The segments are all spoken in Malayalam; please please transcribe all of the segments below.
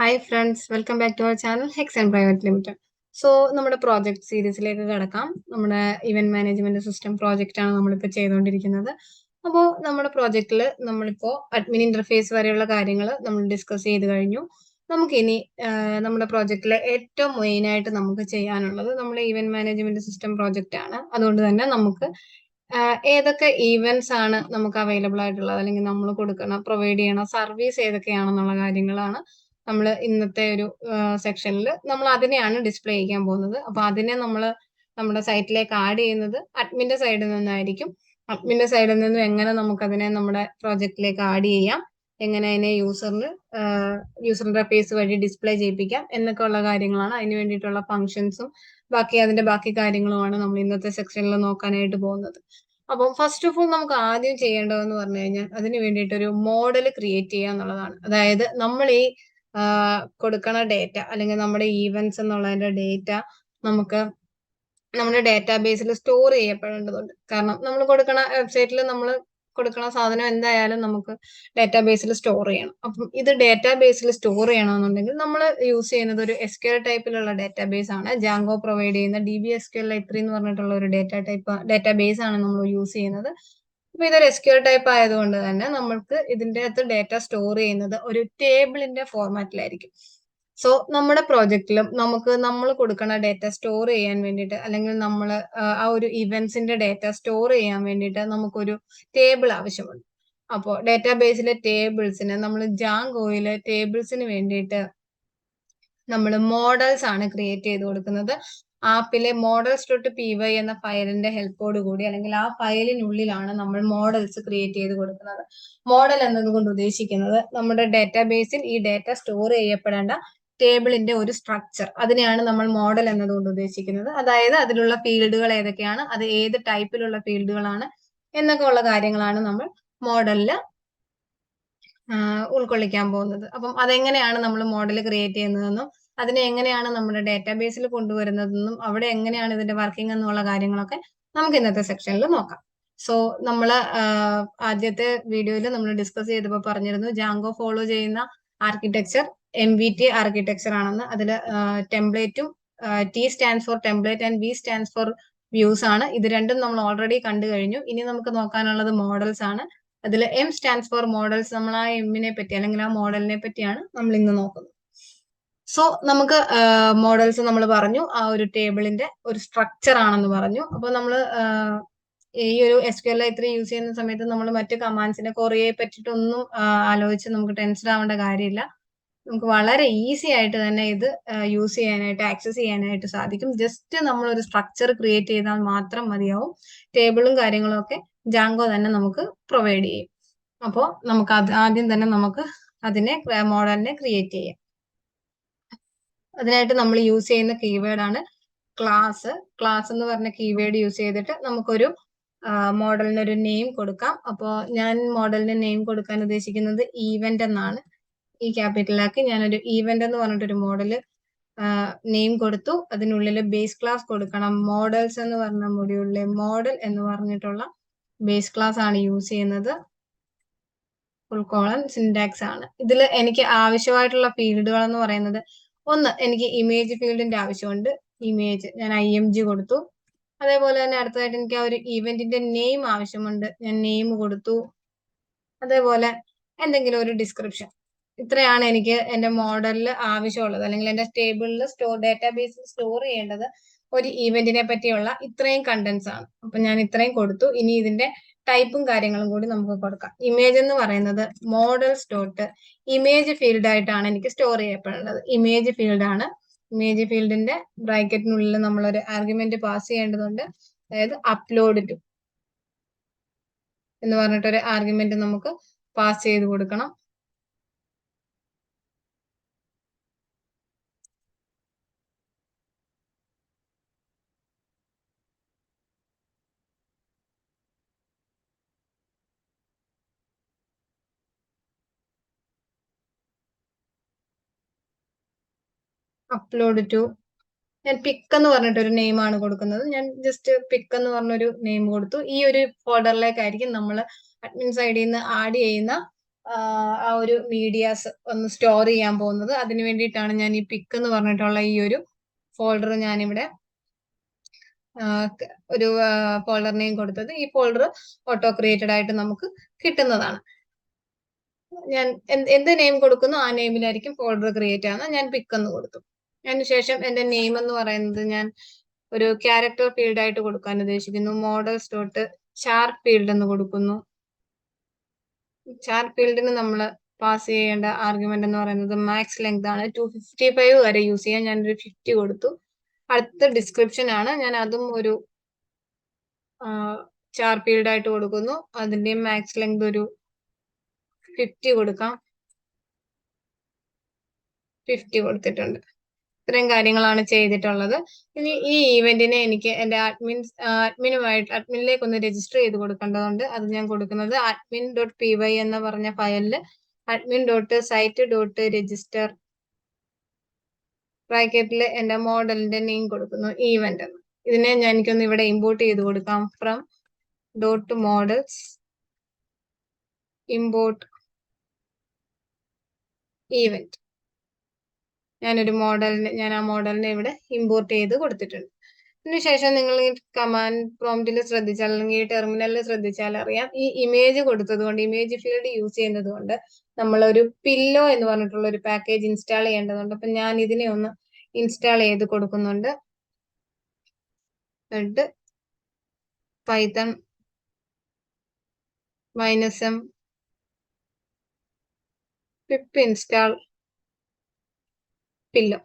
Hi friends, welcome back to our channel Hexcent private limited. So നമ്മുടെ പ്രോജക്റ്റ് സീരീസിലേക്ക് കിടക്കാം. നമ്മുടെ ഇവന്റ് മാനേജ്മെന്റ് സിസ്റ്റം പ്രോജക്റ്റ് ആണ് നമ്മളിപ്പോൾ ചെയ്തുകൊണ്ടിരിക്കുന്നത്. അപ്പോൾ നമ്മുടെ പ്രോജക്റ്റിൽ നമ്മളിപ്പോൾ അഡ്മിൻ ഇന്റർഫേസ് വരെയുള്ള കാര്യങ്ങൾ നമ്മൾ ഡിസ്കസ് ചെയ്ത് കഴിഞ്ഞു. നമുക്കിനി നമ്മുടെ പ്രോജക്റ്റിലെ ഏറ്റവും മെയിൻ ആയിട്ട് നമുക്ക് ചെയ്യാനുള്ളത് നമ്മുടെ ഇവന്റ് മാനേജ്മെന്റ് സിസ്റ്റം പ്രോജക്റ്റ് ആണ്. അതുകൊണ്ട് തന്നെ നമുക്ക് ഏതൊക്കെ ഈവെന്റ്സ് ആണ് നമുക്ക് അവൈലബിൾ ആയിട്ടുള്ളത്, അല്ലെങ്കിൽ നമ്മൾ പ്രൊവൈഡ് ചെയ്യണ സർവീസ് ഏതൊക്കെയാണെന്നുള്ള കാര്യങ്ങളാണ് നമ്മൾ ഇന്നത്തെ ഒരു സെക്ഷനിൽ നമ്മൾ അതിനെയാണ് ഡിസ്പ്ലേ ചെയ്യാൻ പോകുന്നത്. അപ്പൊ അതിനെ നമ്മൾ നമ്മുടെ സൈറ്റിലേക്ക് ആഡ് ചെയ്യുന്നത് അഡ്മിന്റെ സൈഡിൽ നിന്നായിരിക്കും. അഡ്മിന്റെ സൈഡിൽ നിന്നും എങ്ങനെ നമുക്കതിനെ നമ്മുടെ പ്രോജക്റ്റിലേക്ക് ആഡ് ചെയ്യാം, എങ്ങനെ അതിനെ യൂസർ ഇന്റർഫേസ് വഴി ഡിസ്പ്ലേ ചെയ്യിപ്പിക്കാം എന്നൊക്കെ ഉള്ള കാര്യങ്ങളാണ്. അതിന് വേണ്ടിയിട്ടുള്ള ഫങ്ഷൻസും അതിന്റെ ബാക്കി കാര്യങ്ങളുമാണ് നമ്മൾ ഇന്നത്തെ സെക്ഷനിൽ നോക്കാനായിട്ട് പോകുന്നത്. അപ്പം ഫസ്റ്റ് ഓഫ് ഓൾ നമുക്ക് ആദ്യം ചെയ്യേണ്ടതെന്ന് പറഞ്ഞു കഴിഞ്ഞാൽ അതിന് വേണ്ടിയിട്ട് ഒരു മോഡൽ ക്രിയേറ്റ് ചെയ്യുക എന്നുള്ളതാണ്. അതായത് നമ്മൾ ഈ കൊടുക്കണ ഡേറ്റ, അല്ലെങ്കിൽ നമ്മുടെ ഈവെന്റ്സ് എന്നുള്ളതിന്റെ ഡേറ്റ നമുക്ക് നമ്മുടെ ഡേറ്റാബേസിൽ സ്റ്റോർ ചെയ്യപ്പെടേണ്ടതുണ്ട്. കാരണം നമ്മൾ കൊടുക്കണ വെബ്സൈറ്റിൽ നമ്മൾ കൊടുക്കണ സാധനം എന്തായാലും നമുക്ക് ഡേറ്റാബേസിൽ സ്റ്റോർ ചെയ്യണം. അപ്പം ഇത് ഡേറ്റാബേസിൽ സ്റ്റോർ ചെയ്യണമെന്നുണ്ടെങ്കിൽ നമ്മൾ യൂസ് ചെയ്യുന്നത് ഒരു SQL ടൈപ്പിലുള്ള ഡേറ്റാബേസ് ആണ്. ജാങ്കോ പ്രൊവൈഡ് ചെയ്യുന്ന DB-SQL-i3 എന്ന് പറഞ്ഞിട്ടുള്ള ഒരു ഡേറ്റാബേസ് ആണ് നമ്മൾ യൂസ് ചെയ്യുന്നത്. അപ്പൊ ഇതൊരു SQL ടൈപ്പ് ആയതുകൊണ്ട് തന്നെ നമ്മൾക്ക് ഇതിന്റെ അകത്ത് ഡേറ്റ സ്റ്റോർ ചെയ്യുന്നത് ഒരു ടേബിളിന്റെ ഫോർമാറ്റിലായിരിക്കും. സോ നമ്മുടെ പ്രോജക്റ്റിലും നമ്മൾ കൊടുക്കുന്ന ഡേറ്റ സ്റ്റോർ ചെയ്യാൻ വേണ്ടിയിട്ട്, അല്ലെങ്കിൽ നമ്മൾ ആ ഒരു ഇവന്റ്സിന്റെ ഡേറ്റ സ്റ്റോർ ചെയ്യാൻ വേണ്ടിയിട്ട് നമുക്കൊരു ടേബിൾ ആവശ്യമുണ്ട്. അപ്പോൾ ഡേറ്റാബേസിലെ ടേബിൾസിന് നമ്മൾ ജാങ്കോയിലെ ടേബിൾസിന് വേണ്ടിയിട്ട് നമ്മൾ മോഡൽസ് ആണ് ക്രിയേറ്റ് ചെയ്ത് കൊടുക്കുന്നത്. ആപ്പിലെ models.py എന്ന ഫയലിന്റെ ഹെൽപ്പോട് കൂടി, അല്ലെങ്കിൽ ആ ഫയലിനുള്ളിലാണ് നമ്മൾ മോഡൽസ് ക്രിയേറ്റ് ചെയ്ത് കൊടുക്കുന്നത്. മോഡൽ എന്നതുകൊണ്ട് ഉദ്ദേശിക്കുന്നത് നമ്മുടെ ഡേറ്റാബേസിൽ ഈ ഡേറ്റ സ്റ്റോർ ചെയ്യപ്പെടേണ്ട ടേബിളിന്റെ ഒരു സ്ട്രക്ചർ, അതിനെയാണ് നമ്മൾ മോഡൽ എന്നതുകൊണ്ട് ഉദ്ദേശിക്കുന്നത്. അതായത് അതിലുള്ള ഫീൽഡുകൾ ഏതൊക്കെയാണ്, അത് ഏത് ടൈപ്പിലുള്ള ഫീൽഡുകളാണ് എന്നൊക്കെ ഉള്ള കാര്യങ്ങളാണ് നമ്മൾ മോഡലിൽ ഉൾക്കൊള്ളിക്കാൻ പോകുന്നത്. അപ്പം അതെങ്ങനെയാണ് നമ്മൾ മോഡൽ ക്രിയേറ്റ് ചെയ്യുന്നതെന്നും അതിനെ എങ്ങനെയാണ് നമ്മുടെ ഡേറ്റാബേസിൽ കൊണ്ടുവരുന്നതെന്നും അവിടെ എങ്ങനെയാണ് ഇതിന്റെ വർക്കിംഗ് എന്നുള്ള കാര്യങ്ങളൊക്കെ നമുക്ക് ഇന്നത്തെ സെക്ഷനിൽ നോക്കാം. സോ നമ്മൾ ആദ്യത്തെ വീഡിയോയിൽ നമ്മൾ ഡിസ്കസ് ചെയ്തപ്പോൾ പറഞ്ഞിരുന്നു ജാങ്കോ ഫോളോ ചെയ്യുന്ന ആർക്കിടെക്ചർ MVT ആർക്കിടെക്ചർ ആണെന്ന്. അതിൽ ടെംപ്ലേറ്റും T stands for template and V stands for views ആണ്. ഇത് രണ്ടും നമ്മൾ ഓൾറെഡി കണ്ടു കഴിഞ്ഞു. ഇനി നമുക്ക് നോക്കാനുള്ളത് മോഡൽസ് ആണ്. അതിൽ M സ്റ്റാൻഡ്സ് ഫോർ മോഡൽസ്. നമ്മൾ ആ എമ്മിനെ പറ്റി, അല്ലെങ്കിൽ ആ മോഡലിനെ പറ്റിയാണ് നമ്മൾ ഇന്ന് നോക്കുന്നത്. സോ നമുക്ക് മോഡൽസ് നമ്മൾ പറഞ്ഞു ആ ഒരു ടേബിളിന്റെ ഒരു സ്ട്രക്ചർ ആണെന്ന് പറഞ്ഞു. അപ്പൊ നമ്മൾ ഈ ഒരു SQL-i3 യൂസ് ചെയ്യുന്ന സമയത്ത് നമ്മൾ മറ്റ് കമാൻഡ്സിനെ കുറേ പറ്റിയിട്ടൊന്നും ആലോചിച്ച് നമുക്ക് ടെൻഷൻ ആവേണ്ട കാര്യമില്ല. നമുക്ക് വളരെ ഈസി ആയിട്ട് തന്നെ ഇത് യൂസ് ചെയ്യാനായിട്ട്, ആക്സസ് ചെയ്യാനായിട്ട് സാധിക്കും. ജസ്റ്റ് നമ്മൾ ഒരു സ്ട്രക്ചർ ക്രിയേറ്റ് ചെയ്താൽ മാത്രം മതിയാവും. ടേബിളും കാര്യങ്ങളും ഒക്കെ ജാങ്കോ തന്നെ നമുക്ക് പ്രൊവൈഡ് ചെയ്യും. അപ്പോൾ നമുക്ക് ആദ്യം തന്നെ നമുക്ക് അതിനെ മോഡലിനെ ക്രിയേറ്റ് ചെയ്യാം. അതിനായിട്ട് നമ്മൾ യൂസ് ചെയ്യുന്ന കീവേഡ് ആണ് ക്ലാസ്. ക്ലാസ് എന്ന് പറഞ്ഞ കീവേഡ് യൂസ് ചെയ്തിട്ട് നമുക്കൊരു മോഡലിന് ഒരു നെയിം കൊടുക്കാം. അപ്പോൾ ഞാൻ മോഡലിന് നെയിം കൊടുക്കാൻ ഉദ്ദേശിക്കുന്നത് ഈവന്റ് എന്നാണ്. ഈ ക്യാപിറ്റലാക്കി ഞാനൊരു ഈവന്റ് എന്ന് പറഞ്ഞിട്ടൊരു മോഡല് നെയിം കൊടുത്തു. അതിനുള്ളിൽ ബേസ് ക്ലാസ് കൊടുക്കണം. മോഡൽസ് എന്ന് പറഞ്ഞ മൊഡ്യൂളിലെ മോഡൽ എന്ന് പറഞ്ഞിട്ടുള്ള ബേസ് ക്ലാസ് ആണ് യൂസ് ചെയ്യുന്നത്. ഫുൾ കോളൻ സിൻടാക്സ് ആണ്. ഇതിൽ എനിക്ക് ആവശ്യമായിട്ടുള്ള ഫീൽഡുകൾ എന്ന് പറയുന്നത്, ഒന്ന്, എനിക്ക് ഇമേജ് ഫീൽഡിന്റെ ആവശ്യമുണ്ട്. ഇമേജ് ഞാൻ IMG കൊടുത്തു. അതേപോലെ തന്നെ അടുത്തതായിട്ട് എനിക്ക് ആ ഒരു ഇവന്റിന്റെ നെയിം ആവശ്യമുണ്ട്. ഞാൻ നെയിം കൊടുത്തു. അതേപോലെ എന്തെങ്കിലും ഒരു ഡിസ്ക്രിപ്ഷൻ. ഇത്രയാണ് എനിക്ക് എന്റെ മോഡലിൽ ആവശ്യമുള്ളത്, അല്ലെങ്കിൽ എന്റെ ടേബിളിൽ ഡേറ്റാബേസിൽ സ്റ്റോർ ചെയ്യേണ്ടത് ഒരു ഈവന്റിനെ പറ്റിയുള്ള ഇത്രയും കണ്ടന്റ്സ് ആണ്. അപ്പൊ ഞാൻ ഇത്രയും കൊടുത്തു. ഇനി ഇതിന്റെ ടൈപ്പും കാര്യങ്ങളും കൂടി നമുക്ക് കൊടുക്കാം. ഇമേജ് എന്ന് പറയുന്നത് മോഡൽസ് ഡോട്ട് ഇമേജ് ഫീൽഡ് ആയിട്ടാണ് എനിക്ക് സ്റ്റോർ ചെയ്യപ്പെടേണ്ടത്. ഇമേജ് ഫീൽഡ് ആണ്. ഇമേജ് ഫീൽഡിന്റെ ബ്രാക്കറ്റിനുള്ളിൽ നമ്മളൊരു ആർഗ്യുമെന്റ് പാസ് ചെയ്യേണ്ടതുണ്ട്. അതായത് അപ്ലോഡ് ടു എന്ന് പറഞ്ഞിട്ടൊരു ആർഗ്യുമെന്റ് നമുക്ക് പാസ് ചെയ്ത് കൊടുക്കണം. അപ്ലോഡ് ടു, ഞാൻ പിക്ക് എന്ന് പറഞ്ഞിട്ടൊരു നെയിം ആണ് കൊടുക്കുന്നത്. ഞാൻ ജസ്റ്റ് പിക്ക് എന്ന് പറഞ്ഞൊരു നെയിം കൊടുത്തു. ഈ ഒരു ഫോൾഡറിലേക്കായിരിക്കും നമ്മൾ അഡ്മിൻ സൈഡിൽ നിന്ന് ആഡ് ചെയ്യുന്ന ആ ഒരു മീഡിയാസ് ഒന്ന് സ്റ്റോർ ചെയ്യാൻ പോകുന്നത്. അതിന് വേണ്ടിയിട്ടാണ് ഞാൻ ഈ പിക്ക് എന്ന് പറഞ്ഞിട്ടുള്ള ഈ ഒരു ഫോൾഡർ ഞാനിവിടെ ഒരു ഫോൾഡർ നെയിം കൊടുത്തത്. ഈ ഫോൾഡർ ഓട്ടോ ക്രിയേറ്റഡ് ആയിട്ട് നമുക്ക് കിട്ടുന്നതാണ്. ഞാൻ എന്ത് നെയിം കൊടുക്കുന്നു ആ നെയിമിലായിരിക്കും ഫോൾഡർ ക്രിയേറ്റ് ആവുന്നത്. ഞാൻ പിക്ക് എന്ന് കൊടുത്തു. അതിനുശേഷം എന്റെ നെയിം എന്ന് പറയുന്നത് ഞാൻ ഒരു ക്യാരക്ടർ ഫീൽഡ് ആയിട്ട് കൊടുക്കാൻ ഉദ്ദേശിക്കുന്നു. മോഡൽസ് ഡോട്ട് ചാർട്ട് ഫീൽഡ് എന്ന് കൊടുക്കുന്നു. ചാർട്ട് ഫീൽഡിന് നമ്മൾ പാസ് ചെയ്യേണ്ട ആർഗ്യുമെന്റ് എന്ന് പറയുന്നത് മാക്സ് ലെങ്ത് ആണ്. 255 വരെ യൂസ് ചെയ്യാൻ ഞാനൊരു 50 കൊടുത്തു. അടുത്ത ഡിസ്ക്രിപ്ഷൻ ആണ്. ഞാൻ അതും ഒരു ചാർട്ട് ഫീൽഡ് ആയിട്ട് കൊടുക്കുന്നു. അതിന്റെ മാക്സ് ലെങ്ത് ഒരു 50 കൊടുക്കാം. 50 കൊടുത്തിട്ടുണ്ട്. ഇത്രയും കാര്യങ്ങളാണ് ചെയ്തിട്ടുള്ളത്. ഇനി ഈ ഈവന്റിനെ എനിക്ക് എന്റെ അഡ്മിനിലേക്ക് ഒന്ന് രജിസ്റ്റർ ചെയ്ത് കൊടുക്കേണ്ടതുണ്ട്. അത് ഞാൻ കൊടുക്കുന്നത് admin.py എന്ന് പറഞ്ഞ ഫയലില് admin.site.register ബ്രാക്കറ്റില് എന്റെ മോഡലിന്റെ നെയിം കൊടുക്കുന്നു ഈവന്റ് എന്ന്. ഇതിനെ എനിക്കൊന്ന് ഇവിടെ ഇമ്പോർട്ട് ചെയ്ത് കൊടുക്കാം. From dot models import event. ഞാൻ ആ മോഡലിനെ ഇവിടെ ഇമ്പോർട്ട് ചെയ്ത് കൊടുത്തിട്ടുണ്ട്. അതിനുശേഷം നിങ്ങൾ ഈ കമാൻഡ് പ്രോംപ്റ്റിൽ ശ്രദ്ധിച്ചാൽ അല്ലെങ്കിൽ ഈ ടെർമിനലിൽ ശ്രദ്ധിച്ചാൽ അറിയാം, ഈ ഇമേജ് കൊടുത്തത് കൊണ്ട്, ഇമേജ് ഫീൽഡ് യൂസ് ചെയ്യുന്നത് കൊണ്ട് നമ്മളൊരു പില്ലോ എന്ന് പറഞ്ഞിട്ടുള്ള ഒരു പാക്കേജ് ഇൻസ്റ്റാൾ ചെയ്യേണ്ടതുണ്ട്. അപ്പൊ ഞാൻ ഇതിനെ ഒന്ന് ഇൻസ്റ്റാൾ ചെയ്ത് കൊടുക്കുന്നുണ്ട്. എന്നിട്ട് Python -m pip install pillow.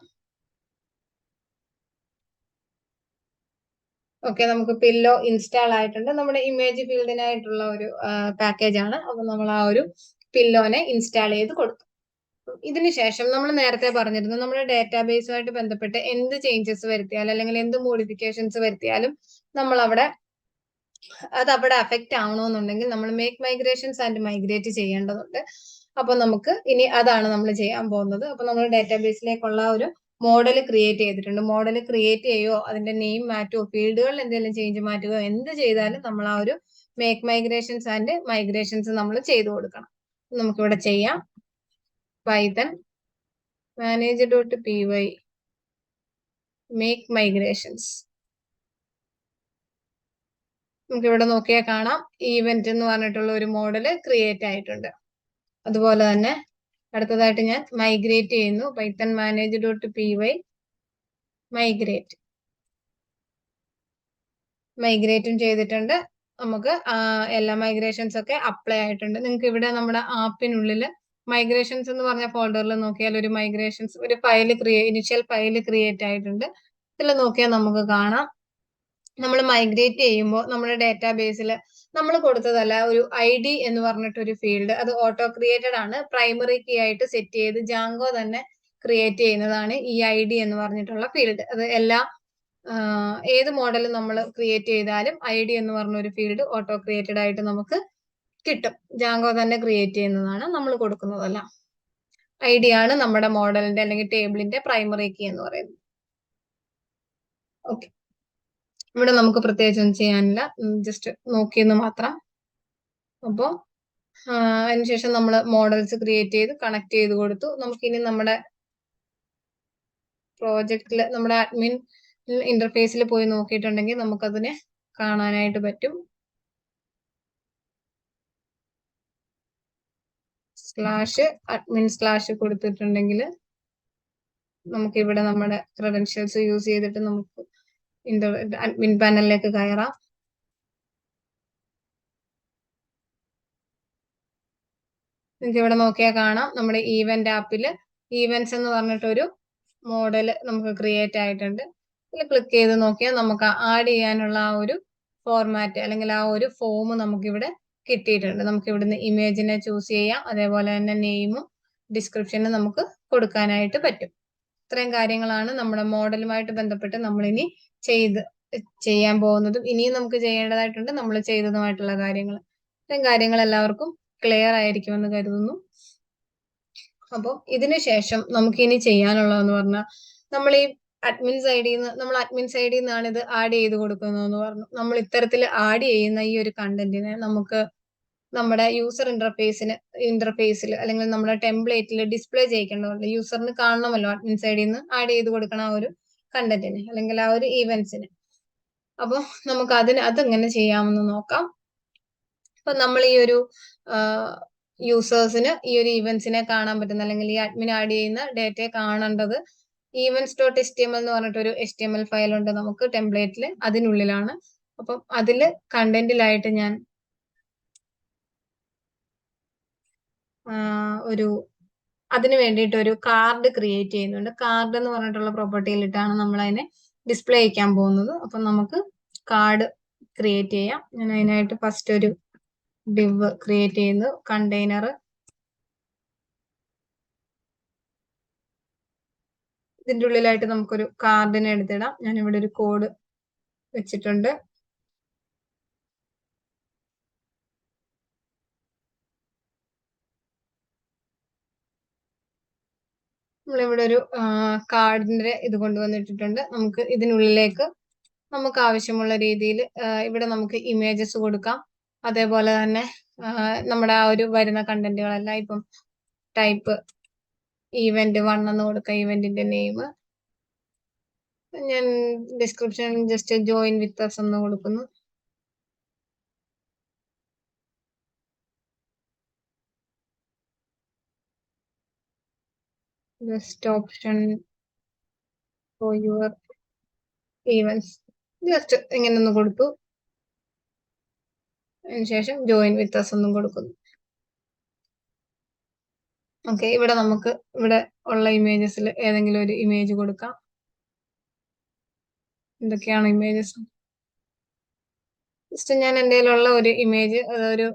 Okay, നമുക്ക് പില്ലോ ഇൻസ്റ്റാൾ ആയിട്ടുണ്ട്. നമ്മുടെ ഇമേജ് ഫീൽഡിനായിട്ടുള്ള ഒരു പാക്കേജ് ആണ്. അപ്പൊ നമ്മൾ ആ ഒരു പില്ലോനെ ഇൻസ്റ്റാൾ ചെയ്ത് കൊടുത്തു. ഇതിന് ശേഷം നമ്മൾ നേരത്തെ പറഞ്ഞിരുന്നു, നമ്മുടെ ഡാറ്റാബേസുമായിട്ട് ബന്ധപ്പെട്ട് എന്ത് ചേഞ്ചസ് വരുത്തിയാലും അല്ലെങ്കിൽ എന്ത് മോഡിഫിക്കേഷൻസ് വരുത്തിയാലും നമ്മൾ അത് അവിടെ അഫക്റ്റ് ആവണമെന്നുണ്ടെങ്കിൽ നമ്മൾ മേക്ക് മൈഗ്രേഷൻസ് ആൻഡ് മൈഗ്രേറ്റ് ചെയ്യേണ്ടതുണ്ട്. അപ്പൊ നമുക്ക് ഇനി അതാണ് നമ്മൾ ചെയ്യാൻ പോകുന്നത്. അപ്പൊ നമ്മൾ ഡാറ്റാബേസിലേക്കുള്ള ഒരു മോഡൽ ക്രിയേറ്റ് ചെയ്തിട്ടുണ്ട്. മോഡൽ ക്രിയേറ്റ് ചെയ്യുകയോ അതിന്റെ നെയിം മാറ്റുകയോ ഫീൽഡുകളിൽ എന്തെങ്കിലും ചേഞ്ച് മാറ്റുകയോ എന്ത് ചെയ്താലും നമ്മൾ ആ ഒരു മേക്ക് മൈഗ്രേഷൻസ് ആൻഡ് മൈഗ്രേഷൻസ് നമ്മൾ ചെയ്തു കൊടുക്കണം. നമുക്കിവിടെ ചെയ്യാം. Python manage.py make migrations. നമുക്ക് ഇവിടെ നോക്കിയാൽ കാണാം, ഈവന്റ് എന്ന് പറഞ്ഞിട്ടുള്ള ഒരു മോഡല് ക്രിയേറ്റ് ആയിട്ടുണ്ട്. അതുപോലെ തന്നെ അടുത്തതായിട്ട് ഞാൻ മൈഗ്രേറ്റ് ചെയ്യുന്നു. പൈത്തൺ manage.py മൈഗ്രേറ്റും ചെയ്തിട്ടുണ്ട്. നമുക്ക് എല്ലാ മൈഗ്രേഷൻസ് ഒക്കെ അപ്ലൈ ആയിട്ടുണ്ട്. നിങ്ങൾക്ക് ഇവിടെ നമ്മുടെ ആപ്പിനുള്ളിൽ മൈഗ്രേഷൻസ് എന്ന് പറഞ്ഞ ഫോൾഡറിൽ നോക്കിയാൽ ഒരു മൈഗ്രേഷൻസ് ഒരു ഇനിഷ്യൽ ഫയല് ക്രിയേറ്റ് ആയിട്ടുണ്ട്. ഇതിൽ നോക്കിയാൽ നമുക്ക് കാണാം, നമ്മൾ മൈഗ്രേറ്റ് ചെയ്യുമ്പോൾ നമ്മുടെ ഡാറ്റാബേസിൽ നമ്മൾ കൊടുത്തതല്ല, ഒരു ID എന്ന് പറഞ്ഞിട്ടൊരു ഫീൽഡ്, അത് ഓട്ടോ ക്രിയേറ്റഡ് ആണ്. പ്രൈമറി കീ ആയിട്ട് സെറ്റ് ചെയ്ത് ജാങ്കോ തന്നെ ക്രിയേറ്റ് ചെയ്യുന്നതാണ് ഈ ID എന്ന് പറഞ്ഞിട്ടുള്ള ഫീൽഡ്. അത് ഏത് മോഡൽ നമ്മൾ ക്രിയേറ്റ് ചെയ്താലും ID എന്ന് പറഞ്ഞ ഒരു ഫീൽഡ് ഓട്ടോ ക്രിയേറ്റഡ് ആയിട്ട് നമുക്ക് കിട്ടും. ജാങ്കോ തന്നെ ക്രിയേറ്റ് ചെയ്യുന്നതാണ്, നമ്മൾ കൊടുക്കുന്നതല്ല. ID ആണ് നമ്മുടെ മോഡലിന്റെ അല്ലെങ്കിൽ ടേബിളിന്റെ പ്രൈമറി കീ എന്ന് പറയുന്നത്. ഓക്കെ, ഇവിടെ നമുക്ക് പ്രത്യേകിച്ച് ഒന്നും ചെയ്യാനില്ല, ജസ്റ്റ് നോക്കിയെന്ന് മാത്രം. അപ്പോൾ അതിനുശേഷം നമ്മൾ മോഡൽസ് ക്രിയേറ്റ് ചെയ്ത് കണക്ട് ചെയ്ത് കൊടുത്തു. നമുക്കിനി നമ്മുടെ പ്രോജക്റ്റിൽ നമ്മുടെ അഡ്മിൻ ഇന്റർഫേസിൽ പോയി നോക്കിയിട്ടുണ്ടെങ്കിൽ നമുക്കതിനെ കാണാനായിട്ട് പറ്റും. /admin/ കൊടുത്തിട്ടുണ്ടെങ്കിൽ നമുക്ക് ഇവിടെ നമ്മുടെ ക്രെഡൻഷ്യൽസ് യൂസ് ചെയ്തിട്ട് നമുക്ക് അഡ്മിൻ പാനലിലേക്ക് കയറാം. നിങ്ങൾക്ക് ഇവിടെ നോക്കിയാൽ കാണാം, നമ്മുടെ ഈവന്റ് ആപ്പില് ഈവന്റ്സ് എന്ന് പറഞ്ഞിട്ടൊരു മോഡൽ നമുക്ക് ക്രിയേറ്റ് ആയിട്ടുണ്ട്. ഇതിൽ ക്ലിക്ക് ചെയ്ത് നോക്കിയാൽ നമുക്ക് ആഡ് ചെയ്യാനുള്ള ആ ഒരു ഫോർമാറ്റ് അല്ലെങ്കിൽ ആ ഒരു ഫോം നമുക്കിവിടെ കിട്ടിയിട്ടുണ്ട്. നമുക്ക് ഇവിടുന്ന് ഇമേജിനെ ചൂസ് ചെയ്യാം. അതേപോലെ തന്നെ നെയിമും ഡിസ്ക്രിപ്ഷനും നമുക്ക് കൊടുക്കാനായിട്ട് പറ്റും. ഇത്രയും കാര്യങ്ങളാണ് നമ്മുടെ മോഡലുമായിട്ട് ബന്ധപ്പെട്ട് നമ്മളിനി ചെയ്യാൻ പോകുന്നതും ഇനിയും നമുക്ക് ചെയ്യേണ്ടതായിട്ടുണ്ട് നമ്മൾ ചെയ്തതുമായിട്ടുള്ള കാര്യങ്ങൾ. ഇത്രയും കാര്യങ്ങൾ എല്ലാവർക്കും ക്ലിയർ ആയിരിക്കുമെന്ന് കരുതുന്നു. അപ്പോൾ ഇതിന് ശേഷം നമുക്ക് ഇനി ചെയ്യാനുള്ളതെന്ന് പറഞ്ഞാൽ, നമ്മൾ ഈ അഡ്മിൻ സൈഡിൽ നിന്നാണ് ഇത് ആഡ് ചെയ്ത് കൊടുക്കുന്നതെന്ന് പറഞ്ഞു. നമ്മൾ ഇത്തരത്തിൽ ആഡ് ചെയ്യുന്ന ഈ ഒരു കണ്ടന്റിനെ നമുക്ക് നമ്മുടെ യൂസർ ഇന്റർഫേസിൽ അല്ലെങ്കിൽ നമ്മുടെ ടെംപ്ലേറ്റിൽ ഡിസ്പ്ലേ ചെയ്യിക്കേണ്ടതുണ്ട്. യൂസറിന് കാണണമല്ലോ അഡ്മിൻ സൈഡിൽ നിന്ന് ആഡ് ചെയ്ത് കൊടുക്കണം ആ ഒരു കണ്ടന്റിന് അല്ലെങ്കിൽ ആ ഒരു ഈവന്റ്സിന്. അപ്പോൾ നമുക്ക് അതെങ്ങനെ ചെയ്യാമെന്ന് നോക്കാം. അപ്പൊ നമ്മൾ ഈ ഒരു യൂസേഴ്സിന് ഈ ഒരു ഈവന്റ്സിനെ കാണാൻ പറ്റുന്ന അല്ലെങ്കിൽ ഈ അഡ്മിൻ ആഡ് ചെയ്യുന്ന ഡേറ്റയെ കാണേണ്ടത് events.html എന്ന് പറഞ്ഞിട്ടൊരു HTML ഫയൽ ഉണ്ട് നമുക്ക് ടെംപ്ലേറ്റിൽ, അതിനുള്ളിലാണ്. അപ്പം അതിൽ കണ്ടന്റിലായിട്ട് ഞാൻ അതിന് വേണ്ടിയിട്ട് ഒരു കാർഡ് ക്രിയേറ്റ് ചെയ്യുന്നുണ്ട്. കാർഡ് എന്ന് പറഞ്ഞിട്ടുള്ള പ്രോപ്പർട്ടിയിലിട്ടാണ് നമ്മൾ അതിനെ ഡിസ്പ്ലേ ചെയ്യിക്കാൻ പോകുന്നത്. അപ്പം നമുക്ക് കാർഡ് ക്രിയേറ്റ് ചെയ്യാം. ഞാൻ അതിനായിട്ട് ഫസ്റ്റ് ഒരു div ക്രിയേറ്റ് ചെയ്യുന്നു, കണ്ടെയ്നർ. ഇതിൻ്റെ ഉള്ളിലായിട്ട് നമുക്കൊരു കാർഡിനെ എടുത്തിടാം. ഞാനിവിടെ ഒരു കോഡ് വെച്ചിട്ടുണ്ട്. നമ്മളിവിടെ ഒരു കാർഡിന്റെ ഇത് കൊണ്ടുവന്നിട്ടിട്ടുണ്ട്. നമുക്ക് ഇതിനുള്ളിലേക്ക് നമുക്ക് ആവശ്യമുള്ള രീതിയിൽ ഇവിടെ നമുക്ക് ഇമേജസ് കൊടുക്കാം. അതേപോലെ തന്നെ നമ്മുടെ ആ ഒരു വരുന്ന കണ്ടന്റുകളെല്ലാം ഇപ്പം ടൈപ്പ് event1 എന്ന് കൊടുക്കാം, ഇവന്റിന്റെ നെയിം. ഞാൻ description just join with us എന്ന് കൊടുക്കുന്നു. Best option for your events, just ഇങ്ങനെ ഒന്ന് കൊടുത്തു. അതിനുശേഷം ജോയിൻ വിത്ത് അസ് ഒന്നും കൊടുക്കുന്നു. ഓക്കെ, ഇവിടെ നമുക്ക് ഇവിടെ ഉള്ള ഇമേജസിൽ ഏതെങ്കിലും ഒരു ഇമേജ് കൊടുക്കാം. എന്തൊക്കെയാണ് ഇമേജസ്? ജസ്റ്റ് ഞാൻ എൻ്റെ കയ്യിലുള്ള ഒരു ഇമേജ്, അതൊരു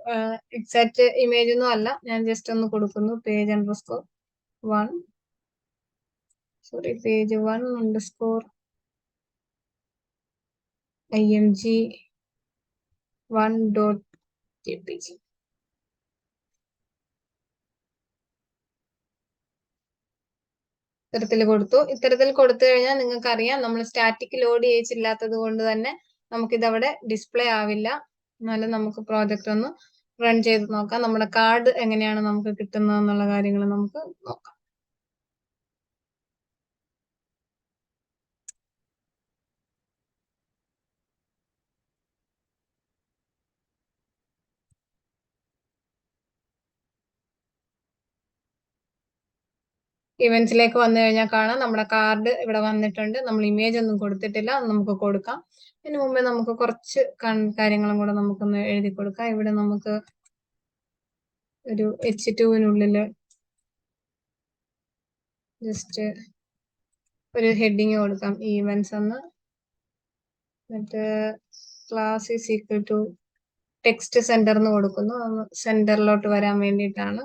എക്സാക്ട് ഇമേജ് ഒന്നും അല്ല, ഞാൻ ജസ്റ്റ് ഒന്ന് കൊടുക്കുന്നു page_1 page_1_img1.jpg. ഇത്തരത്തിൽ കൊടുത്തു. ഇത്തരത്തിൽ കൊടുത്തു കഴിഞ്ഞാൽ നിങ്ങൾക്ക് അറിയാം നമ്മൾ സ്റ്റാറ്റിക് ലോഡ് ചെയ്യിച്ചില്ലാത്തത് കൊണ്ട് തന്നെ നമുക്കിതവിടെ ഡിസ്പ്ലേ ആവില്ല. എന്നാലും നമുക്ക് പ്രോജക്റ്റ് ഒന്ന് റൺ ചെയ്ത് നോക്കാം. നമ്മുടെ കാർഡ് എങ്ങനെയാണ് നമുക്ക് കിട്ടുന്നത് എന്നുള്ള കാര്യങ്ങൾ നമുക്ക് നോക്കാം. ഇവന്റ്സിലേക്ക് വന്നു കഴിഞ്ഞാൽ കാണാം നമ്മുടെ കാർഡ് ഇവിടെ വന്നിട്ടുണ്ട്. നമ്മൾ ഇമേജ് ഒന്നും കൊടുത്തിട്ടില്ല, നമുക്ക് കൊടുക്കാം. അതിന് മുമ്പേ നമുക്ക് കുറച്ച് കാര്യങ്ങളും കൂടെ നമുക്കൊന്ന് എഴുതി കൊടുക്കാം. ഇവിടെ നമുക്ക് ഒരു H2-നുള്ളിൽ ജസ്റ്റ് ഒരു ഹെഡിങ് കൊടുക്കാം, ഈവൻസ് എന്ന്. എന്നിട്ട് class is equal to text center എന്ന് കൊടുക്കുന്നു. സെന്ററിലോട്ട് വരാൻ വേണ്ടിയിട്ടാണ്.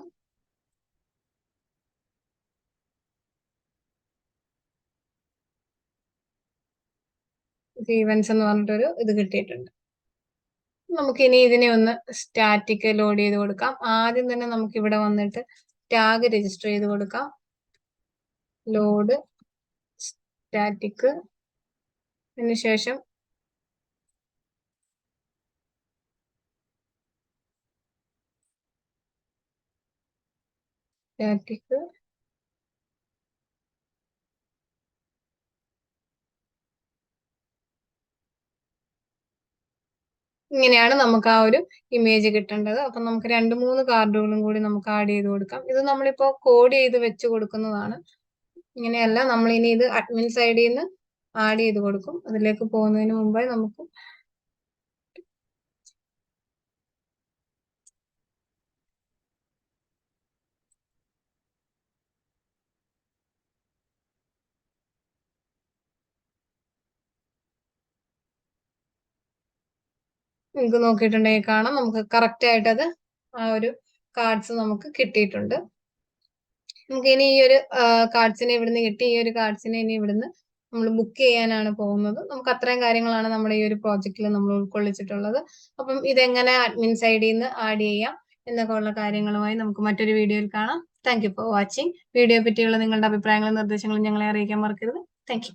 ഈവൻസ് എന്ന് പറഞ്ഞിട്ടൊരു ഇത് കിട്ടിയിട്ടുണ്ട്. നമുക്ക് ഇനി ഇതിനെ ഒന്ന് സ്റ്റാറ്റിക് ലോഡ് ചെയ്ത് കൊടുക്കാം. ആദ്യം തന്നെ നമുക്ക് ഇവിടെ വന്നിട്ട് ടാഗ് രജിസ്റ്റർ ചെയ്ത് കൊടുക്കാം. ലോഡ് സ്റ്റാറ്റിക്, അതിനുശേഷം സ്റ്റാറ്റിക് ഇങ്ങനെയാണ് നമുക്ക് ആ ഒരു ഇമേജ് കിട്ടേണ്ടത്. അപ്പം നമുക്ക് 2-3 കാർഡുകളും കൂടി നമുക്ക് ആഡ് ചെയ്ത് കൊടുക്കാം. ഇത് നമ്മളിപ്പോ കോഡ് ചെയ്ത് വെച്ച് കൊടുക്കുന്നതാണ്. ഇങ്ങനെയല്ല, നമ്മൾ ഇനി ഇത് അഡ്മിൻ സൈഡിൽ നിന്ന് ആഡ് ചെയ്ത് കൊടുക്കും. അതിലേക്ക് പോകുന്നതിന് മുമ്പേ നമുക്ക് നിങ്ങൾക്ക് നോക്കിയിട്ടുണ്ടെങ്കിൽ കാണാം നമുക്ക് കറക്റ്റ് ആയിട്ട് അത് ആ ഒരു കാർഡ്സ് നമുക്ക് കിട്ടിയിട്ടുണ്ട്. നമുക്ക് ഇനി ഈ ഒരു കാർഡ്സിനെ ഇവിടുന്ന് കിട്ടി. ഈ ഒരു കാർഡ്സിനെ ഇനി ഇവിടുന്ന് നമ്മൾ ബുക്ക് ചെയ്യാനാണ് പോകുന്നത്. നമുക്ക് അത്രയും കാര്യങ്ങളാണ് നമ്മുടെ ഈ ഒരു പ്രോജക്റ്റിൽ നമ്മൾ ഉൾക്കൊള്ളിച്ചിട്ടുള്ളത്. അപ്പം ഇതെങ്ങനെ അഡ്മിൻ സൈഡിൽ നിന്ന് ആഡ് ചെയ്യാം എന്നൊക്കെ ഉള്ള കാര്യങ്ങളുമായി നമുക്ക് മറ്റൊരു വീഡിയോയിൽ കാണാം. Thank you for watching. വീഡിയോയെ പറ്റിയുള്ള നിങ്ങളുടെ അഭിപ്രായങ്ങളും നിർദ്ദേശങ്ങളും ഞങ്ങളെ അറിയിക്കാൻ മറക്കരുത്. Thank U.